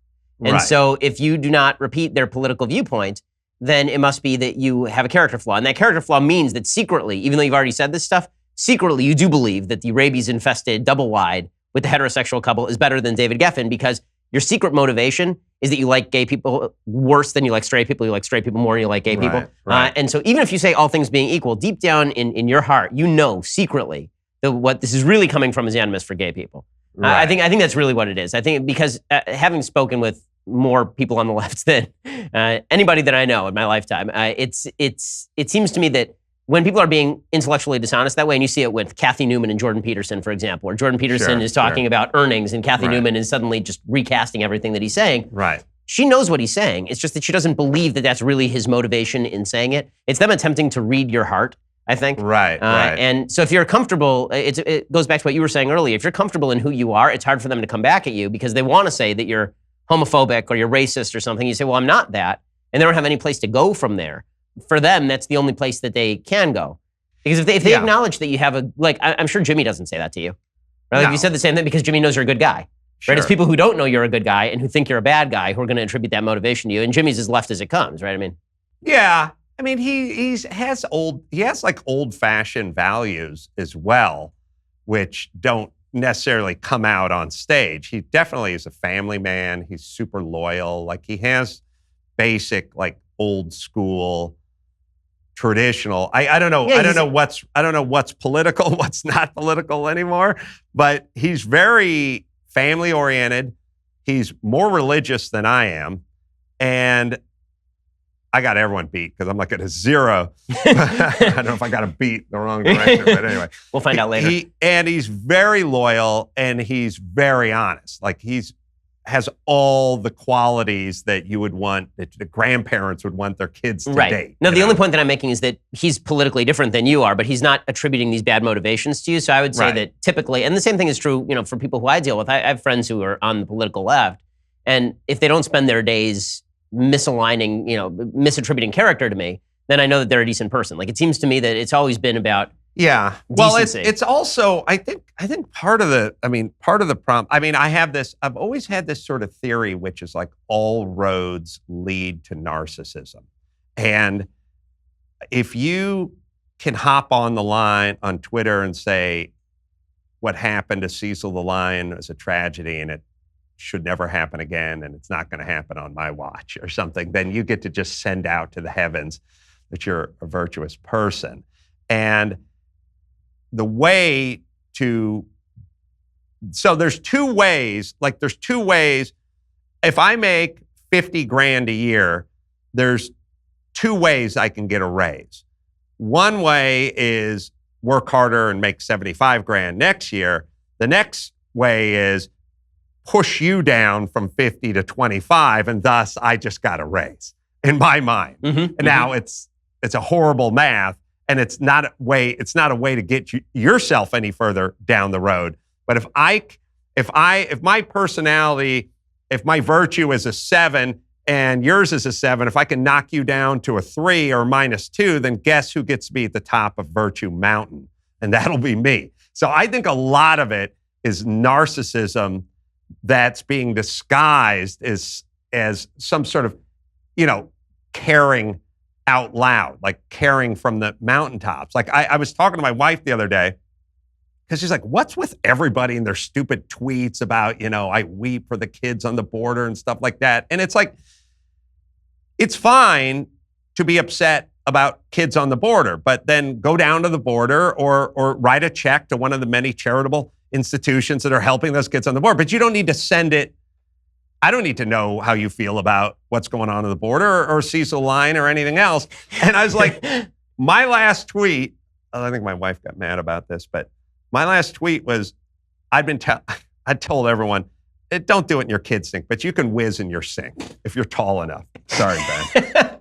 And so if you do not repeat their political viewpoint, then it must be that you have a character flaw. And that character flaw means that secretly, even though you've already said this stuff, secretly you do believe that the rabies-infested double wide with the heterosexual couple is better than David Geffen because your secret motivation is that you like gay people worse than you like straight people. You like straight people more than you like gay people. Right. And so even if you say all things being equal, deep down in your heart, you know secretly that what this is really coming from is animus for gay people. Right. I think that's really what it is. I think because having spoken with more people on the left than anybody that I know in my lifetime, it seems to me that when people are being intellectually dishonest that way, and you see it with Kathy Newman and Jordan Peterson, for example, or Jordan Peterson is talking about earnings and Kathy Newman is suddenly just recasting everything that he's saying. Right. She knows what he's saying. It's just that she doesn't believe that that's really his motivation in saying it. It's them attempting to read your heart, I think. Right. And so if you're comfortable, it goes back to what you were saying earlier. If you're comfortable in who you are, it's hard for them to come back at you because they want to say that you're homophobic or you're racist or something. You say, well, I'm not that. And they don't have any place to go from there. For them, that's the only place that they can go. Because if they acknowledge that you have I'm sure Jimmy doesn't say that to you. Right? Like you said the same thing because Jimmy knows you're a good guy. Sure. Right? It's people who don't know you're a good guy and who think you're a bad guy who are going to attribute that motivation to you. And Jimmy's as left as it comes, right? I mean. Yeah. I mean, he has like old-fashioned values as well, which don't necessarily come out on stage. He definitely is a family man. He's super loyal. Like he has basic, like old school, traditional. I don't know. Yeah, I don't know what's political, what's not political anymore. But he's very family oriented. He's more religious than I am, and I got everyone beat because I'm like at a 0. I don't know if I got a beat the wrong direction, but anyway. We'll find out later. He's very loyal and he's very honest. Like has all the qualities that you would want, that the grandparents would want their kids to date. No, the only point that I'm making is that he's politically different than you are, but he's not attributing these bad motivations to you. So I would say that typically, and the same thing is true, for people who I deal with. I have friends who are on the political left, and if they don't spend their days misaligning, misattributing character to me, then I know that they're a decent person. Like it seems to me that it's always been about decency. Well, it's also I think part of the problem. I've always had this sort of theory, which is like all roads lead to narcissism, and if you can hop on the line on Twitter and say what happened to Cecil the Lion is a tragedy and it should never happen again, and it's not going to happen on my watch or something, then you get to just send out to the heavens that you're a virtuous person. And the way to, so there's two ways, if I make 50 grand a year, there's 2 ways I can get a raise. One way is work harder and make 75 grand next year. The next way is push you down from 50 to 25, and thus I just got a raise in my mind. And now it's a horrible math, and it's not a way to get yourself any further down the road. But if my personality, if my virtue is a 7 and yours is a 7, if I can knock you down to a 3 or -2, then guess who gets to be at the top of Virtue Mountain? And that'll be me. So I think a lot of it is narcissism that's being disguised as some sort of, caring out loud, like caring from the mountaintops. Like I was talking to my wife the other day because she's like, what's with everybody and their stupid tweets about, I weep for the kids on the border and stuff like that. And it's like, it's fine to be upset about kids on the border, but then go down to the border or write a check to one of the many charitable institutions that are helping those kids on the border. But you don't need to send it. I don't need to know how you feel about what's going on the border or Cecil Line or anything else. And I was like, my last tweet, I think my wife got mad about this, but my last tweet was, I told everyone, don't do it in your kid's sink, but you can whiz in your sink if you're tall enough. Sorry, Ben.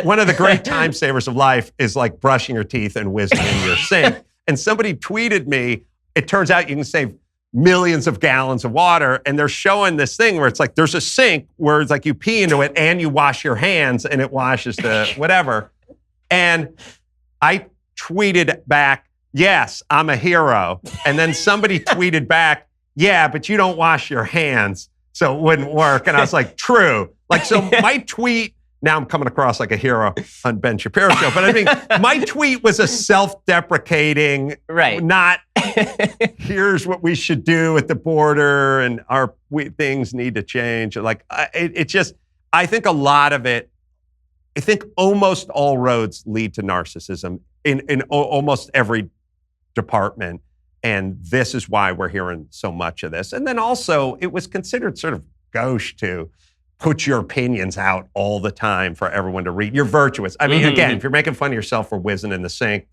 One of the great time savers of life is like brushing your teeth and whizzing in your sink. And somebody tweeted me, it turns out you can save millions of gallons of water. And they're showing this thing where it's like, there's a sink where it's like you pee into it and you wash your hands and it washes the whatever. And I tweeted back, yes, I'm a hero. And then somebody tweeted back, yeah, but you don't wash your hands, so it wouldn't work. And I was like, true. Like, so my tweet, now I'm coming across like a hero on Ben Shapiro show, but I mean, my tweet was a self-deprecating, not here's what we should do at the border and things need to change. Like, I think a lot of it, I think almost all roads lead to narcissism in almost every department. And this is why we're hearing so much of this. And then also, it was considered sort of gauche to put your opinions out all the time for everyone to read. You're virtuous. I mean, again, if you're making fun of yourself for whizzing in the sink,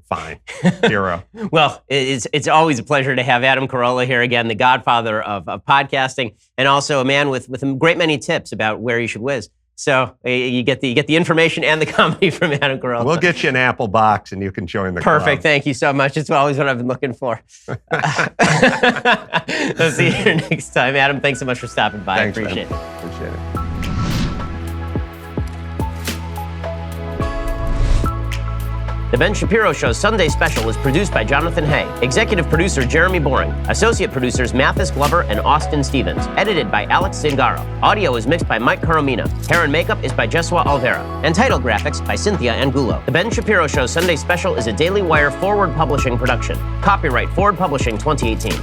fine, 0. Well, it's always a pleasure to have Adam Carolla here again, the godfather of podcasting, and also a man with a great many tips about where you should whiz. So you get the information and the comedy from Adam Carolla. We'll get you an Apple box and you can join the Perfect. club. Thank you so much. It's always what I've been looking for. I'll see you here next time. Adam, thanks so much for stopping by. Thanks, I appreciate man. it. Appreciate it. The Ben Shapiro Show's Sunday Special is produced by Jonathan Hay. Executive producer Jeremy Boring. Associate producers Mathis Glover and Austin Stevens. Edited by Alex Zingaro. Audio is mixed by Mike Coromina. Hair and makeup is by Jesua Alvera. And title graphics by Cynthia Angulo. The Ben Shapiro Show's Sunday Special is a Daily Wire Forward Publishing production. Copyright Forward Publishing 2018.